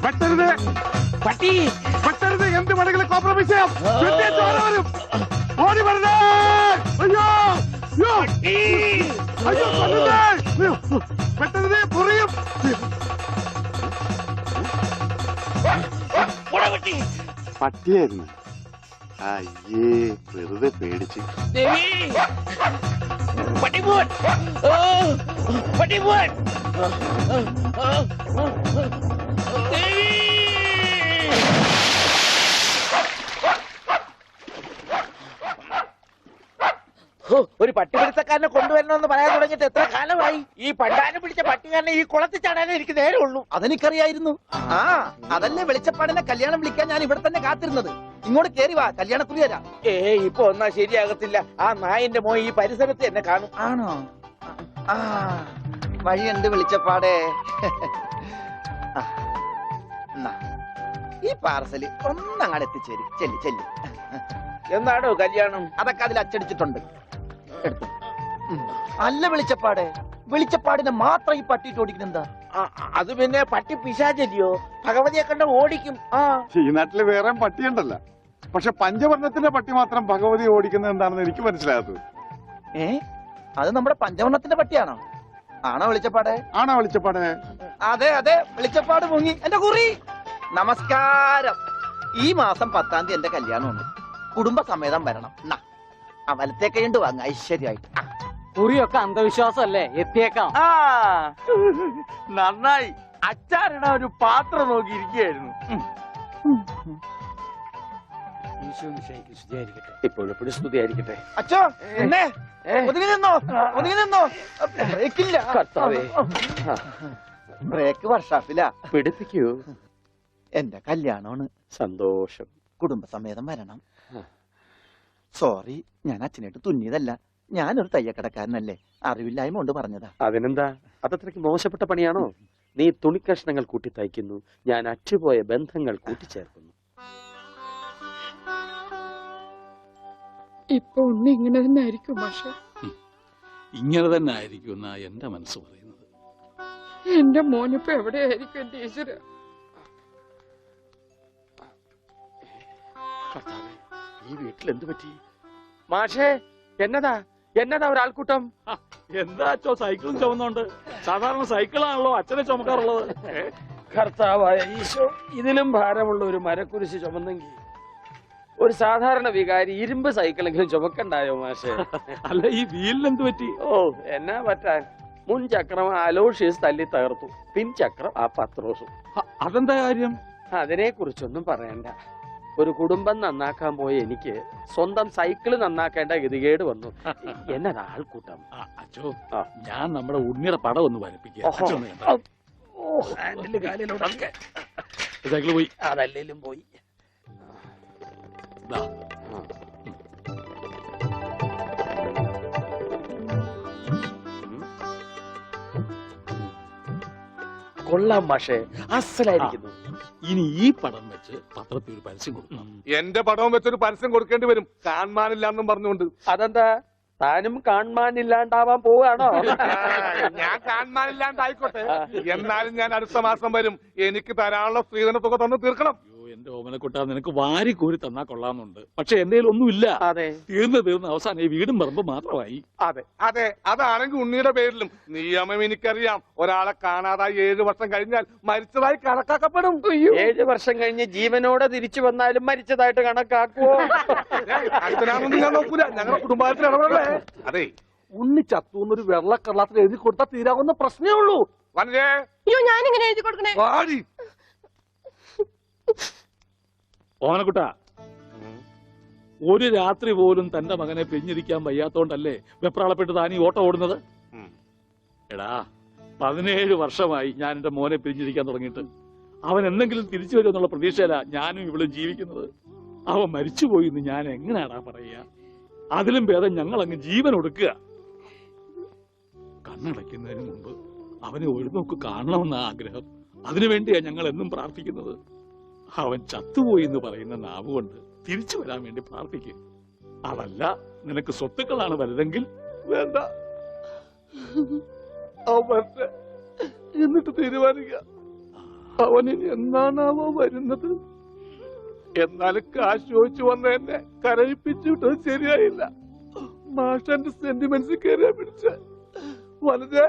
പെട്ടരുത് പട്ടി, പെട്ടരുത്. എന്ത് വേണമെങ്കിലും കോംപ്രമൈസ് ചെയ്യാം. വരും. ഓടി വരണേ. അയ്യോ അയ്യോ പെട്ടരുത്, പൊറിയും. പട്ടിയായിരുന്നു. അയ്യേ, വെറുതെ പേടിച്ച്. ഒരു പട്ടിപിടുത്തക്കാരനെ കൊണ്ടുവരണമെന്ന് പറയാൻ തുടങ്ങിയിട്ട് എത്ര കാലമായി? ഈ പണ്ടാനം പിടിച്ച പട്ടിക്കാരനെ ഈ കുളത്തിൽ ചാടാനേ എനിക്ക് നേരമുള്ളൂ. അതെനിക്കറിയായിരുന്നു. ആ, അതല്ലേ വെളിച്ചപ്പാടിനെ കല്യാണം വിളിക്കാൻ ഞാൻ ഇവിടെ തന്നെ കാത്തിരുന്നത്. ഇങ്ങോട്ട് കേറി വാ, കല്യാണക്കുറി തരാം. ഇപ്പൊ ഒന്നാ ശരിയാകത്തില്ല. ആ നായന്റെ മോൻ ഈ പരിസരത്ത് എന്നെ കാണും. ആണോ? ആ, വഴിയുണ്ട് വെളിച്ചപ്പാടേ. ഈ പാർസല് ഒന്നങ്ങാട് എത്തിച്ചേരും. ചെല്ലി ചെല്ലി. എന്നാണോ കല്യാണം? അതൊക്കെ അതിൽ അച്ചടിച്ചിട്ടുണ്ട്. അല്ല വെളിച്ചപ്പാടെ, വെളിച്ചപ്പാടിനെ മാത്രം ഈ പട്ടിയിട്ട് ഓടിക്കുന്നെന്താ? അത് പിന്നെ പട്ടി പിശാചല്ലിയോ? ഭഗവതിയെ കണ്ട ഓടിക്കും. ഈ നാട്ടില് വേറെ പട്ടിയുണ്ടല്ല. പക്ഷെ പഞ്ചവർണ്ണത്തിന്റെ പട്ടി മാത്രം ഭഗവതി ഓടിക്കുന്നത് എന്താണെന്ന് എനിക്ക് മനസ്സിലാകാത്തത്. അത് നമ്മുടെ പഞ്ചവർണ്ണത്തിന്റെ പട്ടിയാണോ? ആണോ വെളിച്ചപ്പാടെ? ആണോ വെളിച്ചപ്പാടെ? അതെ അതെ, വെളിച്ചപ്പാട് മുങ്ങി. എന്റെ കുറി നമസ്കാരം. ഈ മാസം 10-ാം തീയതി എന്റെ കല്യാണമുണ്ട്. കുടുംബസമേതം വരണം. വലത്തെ കൈണ്ട് വാങ്ങ ഐശ്വര്യമായിട്ട്. കുറിയൊക്കെ അന്ധവിശ്വാസമല്ലേ? എത്തിയേക്കാം. നന്നായി. അച്ചാറിടാ ഒരു പാത്രം നോക്കിയിരിക്കുകയായിരുന്നു. ഇപ്പോഴെപ്പോഴും സ്തുതിയായിരിക്കട്ടെ. അച്ഛോ, എന്നെ ഒതുങ്ങി നിന്നോ, ഒതുങ്ങി നിന്നോ. ബ്രേക്കില്ല. ബ്രേക്ക് വർഷാപ്പില്ല. പിടിപ്പിക്കൂ. എന്റെ കല്യാണമാണ്. സന്തോഷം. കുടുംബസമേതം വരണം. സോറി, ഞാൻ അച്ഛനായിട്ട് തുന്നിയതല്ല. ഞാനൊരു തയ്യക്കടക്കാരനല്ലേ, അറിവില്ലായ്മ കൊണ്ട് പറഞ്ഞതാ. അതിനെന്താ? അതത്രയ്ക്ക് മോശപ്പെട്ട പണിയാണോ? നീ തുണിക്കഷ്ണങ്ങൾ കൂട്ടി തയ്ക്കുന്നു, ഞാൻ അറ്റുപോയ ബന്ധങ്ങൾ കൂട്ടിച്ചേർക്കുന്നു. ഇപ്പൊ ഒന്ന് ഇങ്ങനെ തന്നെ ആയിരിക്കും മാഷെ. ഇങ്ങനെ തന്നെ ആയിരിക്കും എന്നാ എന്റെ മനസ്സ് പറയുന്നത്. എന്റെ മോനിപ്പോ എവിടെയായിരിക്കും എന്റെ ഈശ്വര? ഈ വീട്ടിൽ എന്ത് പറ്റി? മാഷേ, എന്നതാ എന്നതാ ഒരാൾക്കൂട്ടം? എന്താ അച്ഛോ, സൈക്കിളും ചുമന്നുണ്ട്. സാധാരണ സൈക്കിളാണല്ലോ അച്ഛനെ ചുമക്കാറുള്ളത്. കർത്താവായ ഈശോ, ഇതിലും ഭാരമുള്ള ഒരു മരക്കുരിശ് ചുമന്നെങ്കിൽ ഒരു സാധാരണ വികാരി ഇരുമ്പ് സൈക്കിളെങ്കിലും ചുമക്കണ്ടായോ മാഷേ? അല്ല, ഈ വീലിനെന്ത് പറ്റി? ഓ, എന്നാ പറ്റാൻ. മുൻ ചക്രം അലോഷ്യസ് തല്ലി തകർത്തു, പിൻചക്രം ആ പത്രോസും. അതെന്താ കാര്യം? അതിനെ കുറിച്ചൊന്നും പറയണ്ട. ഒരു കുടുംബം നന്നാക്കാൻ പോയ എനിക്ക് സ്വന്തം സൈക്കിള് നന്നാക്കേണ്ട ഗതികേട് വന്നു. എന്നതാ ആൾക്കൂട്ടം? അച്ഛോ, ഞാൻ നമ്മുടെ ഉണ്ണിയുടെ പടം ഒന്ന് വരപ്പിക്കുക. സൈക്കിള് പോയി. അതല്ലേലും പോയി. കൊള്ളാം മാഷേ, അസലായിരിക്കുന്നു. ഇനി ഈ പടം വെച്ച് പത്രത്തിൽ ഒരു പരസ്യം കൊടുക്കണം. എന്റെ പടവും വെച്ചൊരു പരസ്യം കൊടുക്കേണ്ടി വരും, കാണാനില്ലാന്നും പറഞ്ഞുകൊണ്ട്. അതെന്താ? താനും കാണാനില്ലാണ്ടാവാൻ പോവാണോ? ഞാൻ കാണാനില്ലാണ്ടായിക്കോട്ടെ, എന്നാലും ഞാൻ അടുത്ത മാസം വരും. എനിക്ക് തരാനുള്ള സ്ത്രീധന തുക തന്നു തീർക്കണം. എന്റെ ഓമനക്കുട്ട, നിനക്ക് വാരി കോരി തന്നാ കൊള്ളാമെന്നുണ്ട്. പക്ഷെ എന്റെ ഒന്നുമില്ല. അതെ, തീർന്ന് അവസാനം ഈ വീടും പറമ്പ് മാത്രമായി. അതെ അതെ, അതാണെങ്കിൽ ഉണ്ണിയുടെ പേരിലും നിയമം എനിക്കറിയാം. ഒരാളെ കാണാതായി 7 വർഷം കഴിഞ്ഞാൽ മരിച്ചതായി കണക്കാക്കപ്പെടും. 7 വർഷം കഴിഞ്ഞ് ജീവനോടെ തിരിച്ചു വന്നാലും മരിച്ചതായിട്ട് കണക്കാക്കുവോ? അതിനാണെന്ന് ഞാൻ നോക്കൂല. ഞങ്ങളുടെ കുടുംബത്തിൽ ഇടപെടലേ. അതെ, ഉണ്ണി ചത്തൂന്നൊരു വെള്ളക്കള്ളത്തിൽ എഴുതി കൊടുത്താൽ തീരാവുന്ന പ്രശ്നമേ ഉള്ളൂ. വനജേ, ഞാനിങ്ങനെ എഴുതി കൊടുക്കണേ? വാടി. ഓമനക്കുട്ട, ഒരു രാത്രി പോലും തന്റെ മകനെ പിരിഞ്ഞിരിക്കാൻ വയ്യാത്തോണ്ടല്ലേ വെപ്രാളപ്പെട്ട് താനീ ഓട്ടം ഓടുന്നത്? എടാ, 17 വർഷമായി ഞാൻ എന്റെ മോനെ പിരിഞ്ഞിരിക്കാൻ തുടങ്ങിയിട്ട്. അവൻ എന്തെങ്കിലും തിരിച്ചു വരുമെന്നുള്ള പ്രതീക്ഷയില ഞാനും ഇവിടെ ജീവിക്കുന്നത്. അവൻ മരിച്ചുപോയി എന്ന് ഞാൻ എങ്ങനെയാടാ പറയുക? അതിലും ഭേദം ഞങ്ങൾ അങ്ങ് ജീവൻ ഒടുക്കുക. കണ്ണടയ്ക്കുന്നതിന് മുമ്പ് അവനെ ഒരു നോക്ക് കാണണമെന്ന ആഗ്രഹം. അതിനുവേണ്ടിയാ ഞങ്ങൾ എന്നും പ്രാർത്ഥിക്കുന്നത്. അവൻ ചത്തുപോയി എന്ന് പറയുന്ന നാവുകൊണ്ട് തിരിച്ചു വരാൻ വേണ്ടി പ്രാർത്ഥിക്കും. അതല്ല, നിനക്ക് സ്വത്തുക്കളാണ് വലുതെങ്കിൽ വേണ്ട, അവൻ വരട്ടെ. എന്നിട്ട് തീരുമാനിക്കാം അവൻ ഇനി എന്നാണാവോ വരുന്നത്. എന്നാലും കാശ് ചോദിച്ചു വന്ന എന്നെ കരയിപ്പിച്ചു വിട്ടത് ശരിയായില്ല. മാഷന്റെ സെന്റിമെന്റ്സ് കയറിയാ പിടിച്ച വളരെ.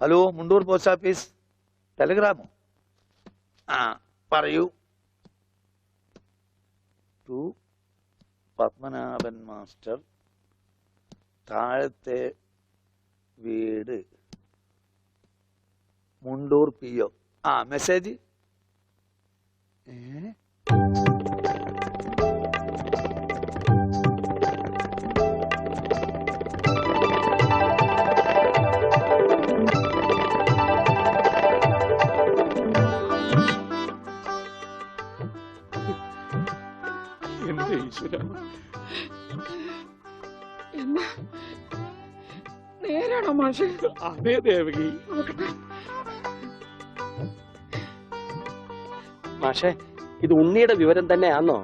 Hello, Mundur post office. ടെലിഗ്രാമോ? ആ പറയൂ. ടു പത്മനാഭൻ മാസ്റ്റർ, താഴത്തെ വീട്, മുണ്ടൂർ PO. ആ മെസ്സേജ്. എന്റെ ഈശ്വര, എന്നാ നേരാണോ മാഷെ? അതേ ദേവകി. മാഷെ, ഇത് ഉണ്ണിയുടെ വിവരം തന്നെയാണോ?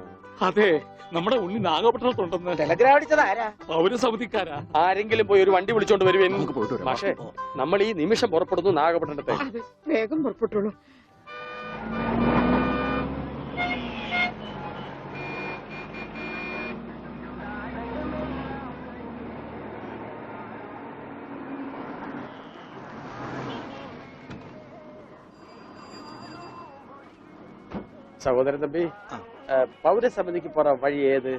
അതെ, നമ്മുടെ ഉണ്ണി നാഗപട്ടണത്തുണ്ടെന്ന്. ടെലഗ്രാം അടിച്ചത് ആരാ? പൗരസമിതിക്കാരാ. ആരെങ്കിലും പോയി ഒരു വണ്ടി വിളിച്ചോണ്ട് വരുവേൻ. മാഷെ, നമ്മൾ ഈ നിമിഷം പുറപ്പെടുന്നു നാഗപട്ടണത്തെ. അതെ, വേഗം പുറപ്പെട്ടോളൂ. സഹോദരൻ തമ്പി, പൗരസമിതിക്ക് പോറ വഴി ഏത്?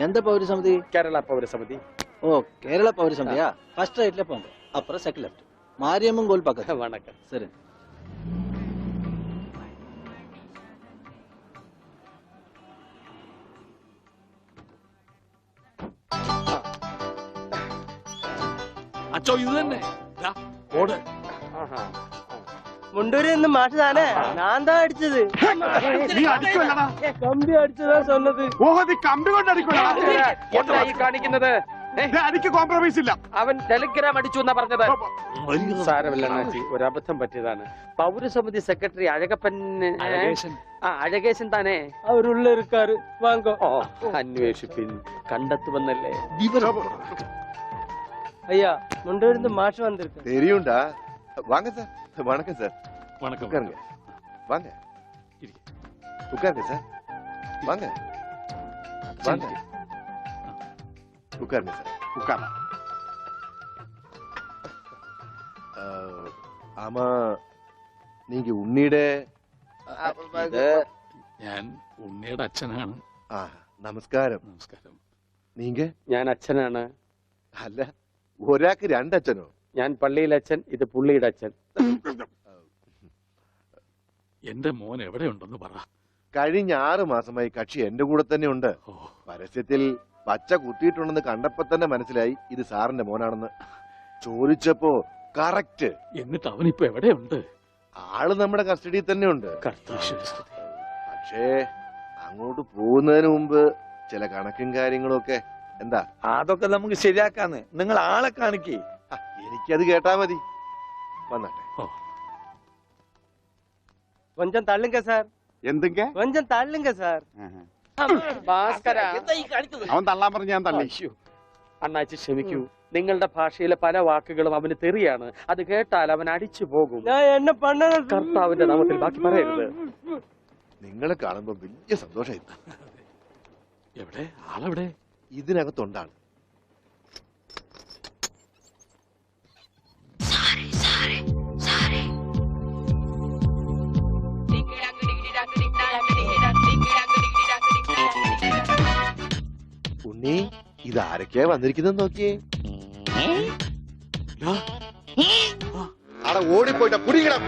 எந்த பௌரசமிதி? കേരള പൗരസമിതി. ஓ, கேரளா பௌரசமிதியா? ஃபர்ஸ்ட் ரைட்ல போங்க, அப்புறம் செகண்ட் லெஃப்ட், மாரியம்மன் கோயில் பக்கத்துல. வணக்கம். சரி. അച്ചോ, ഇത് തന്നെ. ദാ, ഓട്. ആഹാ. മുണ്ടൂരിൽ നിന്ന് മാഷ് താനേ? ഞാൻ താ അടിച്ചത്. നീ അടിക്കുമല്ലടാ. കമ്പി അടിച്ചതാ சொன்னது. ഓഹോ, നീ കമ്പി കൊണ്ട് അടിക്കുമല്ലടാ. എന്താ ഈ കാണിക്കുന്നത്? അടിക്ക് കോംപ്രമൈസ് ഇല്ല. അവൻ ടെലിഗ്രാം അടിച്ചു എന്നാ പറഞ്ഞത്. സാരമില്ല അണ്ണാച്ചി, ഒരബദ്ധം പറ്റിയതാണ്. പൗരസമിതി സെക്രട്ടറി അഴകപ്പൻ, അഴകേശൻ താനേ? അവരുള്ള ഇരുക്കാറ്, വാങ്ങോ. ഓ, അന്വേഷിപ്പിൻ, കണ്ടെത്തുമെന്നല്ലേ. ஐயா, முண்டூரில் இருந்து மாஷ் வந்திருக்கு. தெரியும்டா. வாங்க சார். வணக்கம் சார். வணக்கம். உட்காருங்க. வாங்க. உட்காருங்க சார். வாங்க. வாங்க. உட்காருங்க சார். உட்கார. ஆமா, நீங்க உன்னிட ഞാൻ ഉണ്ണിയുടെ അച്ഛനാണ്. നമസ്കാരം. നമസ്കാരം. നീങ്ക? ഞാൻ അച്ഛനാണ്. അല്ല, ഒരാൾക്ക് രണ്ടച്ഛനോ? ഞാൻ പള്ളിയിലെ അച്ഛൻ, ഇത് പുള്ളിയുടെ അച്ഛൻ. എന്റെ മോൻ എവിടെയുണ്ടെന്ന് പറ. കഴിഞ്ഞ 6 മാസമായി കക്ഷി എന്റെ കൂടെ തന്നെ ഉണ്ട്. പരസ്യത്തിൽ പച്ച കുത്തിയിട്ടുണ്ടെന്ന് കണ്ടപ്പോ തന്നെ മനസ്സിലായി ഇത് സാറിന്റെ മോനാണെന്ന്. ചോദിച്ചപ്പോ കറക്റ്റ്. എന്നിട്ട് അവനിപ്പോ എവിടെയുണ്ട്? ആള് നമ്മുടെ കസ്റ്റഡിയിൽ തന്നെ ഉണ്ട്. കർത്താശ്വസ്തുതി. പക്ഷേ അങ്ങോട്ട് പോകുന്നതിന് മുമ്പ് ചില കണക്കും കാര്യങ്ങളും ഒക്കെ. എന്താ? അതൊക്കെ നമുക്ക് ശരിയാക്കാന്ന്. നിങ്ങൾ ആളെ കാണിക്കേ. എനിക്കത് കേട്ടാ മതി. വന്നാട്ടെ. கொஞ்சம் தள்ளுங்க சார். എന്തൊക്കെ? கொஞ்சம் தள்ளுங்க சார். ഭാസ്കര, അവൻ തള്ളാൻ പറഞ്ഞ ഞാൻ തള്ളി. അയ്യോ, അണ്ണാച്ചി ക്ഷമിക്കൂ. നിങ്ങളുടെ ഭാഷയിലെ പല വാക്കുകളും അവന് തെറിയാണ്. അത് കേട്ടാൽ അവൻ അടിച്ചു പോകും. நான் என்ன பண்ணது? കർത്താവിന്റെ നാമത്തിൽ ബാക്കി പറയരുത്. നിങ്ങളെ കാണുമ്പോ വലിയ സന്തോഷമായി. എവിടെ ആളെവിടെ? ഇതിനകത്തുണ്ടാണ്. ഉണ്ണി, ഇതാരൊക്കെയാ വന്നിരിക്കുന്നത് നോക്കിയേ. അവിടെ ഓടിപ്പോയിട്ട കുടിക്കണം.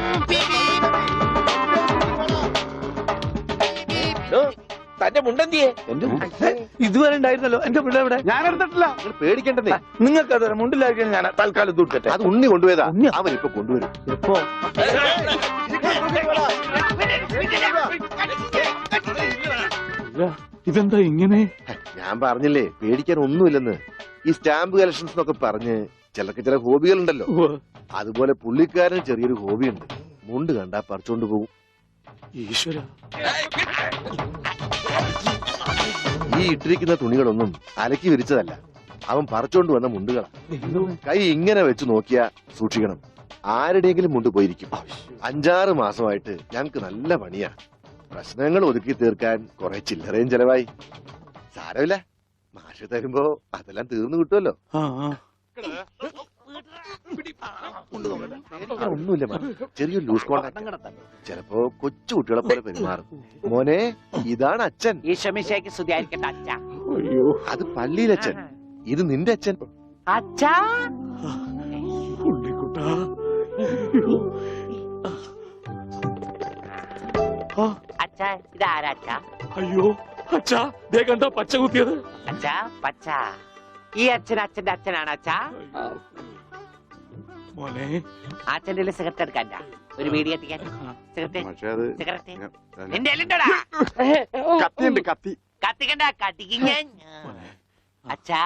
തന്റെ മുണ്ടെന്തിയെ? ഇതുവരെ ഉണ്ടായിരുന്നല്ലോ. എന്റെ മുണ്ട എവിടെ? ഞാൻ എടുത്തിട്ടില്ല. നിങ്ങൾ പേടിക്കണ്ടെന്നേ. നിങ്ങൾക്ക് അത് മുണ്ടിലായിരിക്കും. ഞാൻ തൽക്കാലം തൂക്കട്ടെ. അത് ഉണ്ണി കൊണ്ടുപോയതാ. അവനിപ്പോ കൊണ്ടുവരും. എപ്പോ? ഇതെന്താ ഇങ്ങനെ? ഞാൻ പറഞ്ഞില്ലേ പേടിക്കാൻ ഒന്നുമില്ലെന്ന്. ഈ സ്റ്റാമ്പ് കളക്ഷൻസ് എന്നൊക്കെ പറഞ്ഞ് ചിലർക്ക് ചില ഹോബികളുണ്ടല്ലോ. അതുപോലെ പുള്ളിക്കാരന് ചെറിയൊരു ഹോബിയുണ്ട്. മുണ്ട് കണ്ടാ പറിച്ചോണ്ട് പോകും. ഈശ്വര, ഈ ഇട്ടിരിക്കുന്ന തുണികളൊന്നും അലക്കി വിരിച്ചതല്ല, അവൻ പറിച്ചോണ്ട് വന്ന മുണ്ടുകളാ. കൈ ഇങ്ങനെ വെച്ച് നോക്കിയാ സൂക്ഷിക്കണം, ആരുടെയെങ്കിലും മുണ്ട് പോയിരിക്കും. 5-6 മാസമായിട്ട് ഞങ്ങക്ക് നല്ല പണിയാ. പ്രശ്നങ്ങൾ ഒതുക്കി തീർക്കാൻ കുറെ ചില്ലറയും ചെലവായി. സാരമില്ല, മാഷ് തരുമ്പോ അതെല്ലാം തീർന്നു കിട്ടുമല്ലോ. ഒന്നുമില്ല മാം, ചെറിയൊരു ലൂസ് കോണ്ടാക്ട്. ചിലപ്പോ കൊച്ചു കുട്ടികളെ പോലെ പെരുമാറും. മോനെ, ഇതാണ് അച്ഛൻ. ഈശോമിശിഹായ്ക്ക് സ്തുതിയായിരിക്കട്ടെ അച്ഛാ. അത് പള്ളിയിലച്ഛൻ, ഇത് നിന്റെ അച്ഛൻ. അച്ഛാ, ഉണ്ണിക്കുട്ടാ. അച്ഛാ, ഇതാരാ അച്ഛാ? അയ്യോ അച്ഛാ, ദേ കണ്ടോ പച്ച കുത്തിയത്. അച്ഛാ, പച്ച. ഈ അച്ഛൻ അച്ഛന്റെ അച്ഛനാണ് അച്ഛാ. മോനെ, അച്ഛന്റെ സിഗരറ്റ് എടുക്കാൻ ഒരു വീഡിയോ എത്തിക്കാൻ. സിഗരറ്റ് സിഗരറ്റ് നിന്റെ കത്തിയുണ്ട്, കത്തി. കത്തിക്കണ്ട, കത്തിക്കാൻ. അച്ഛാ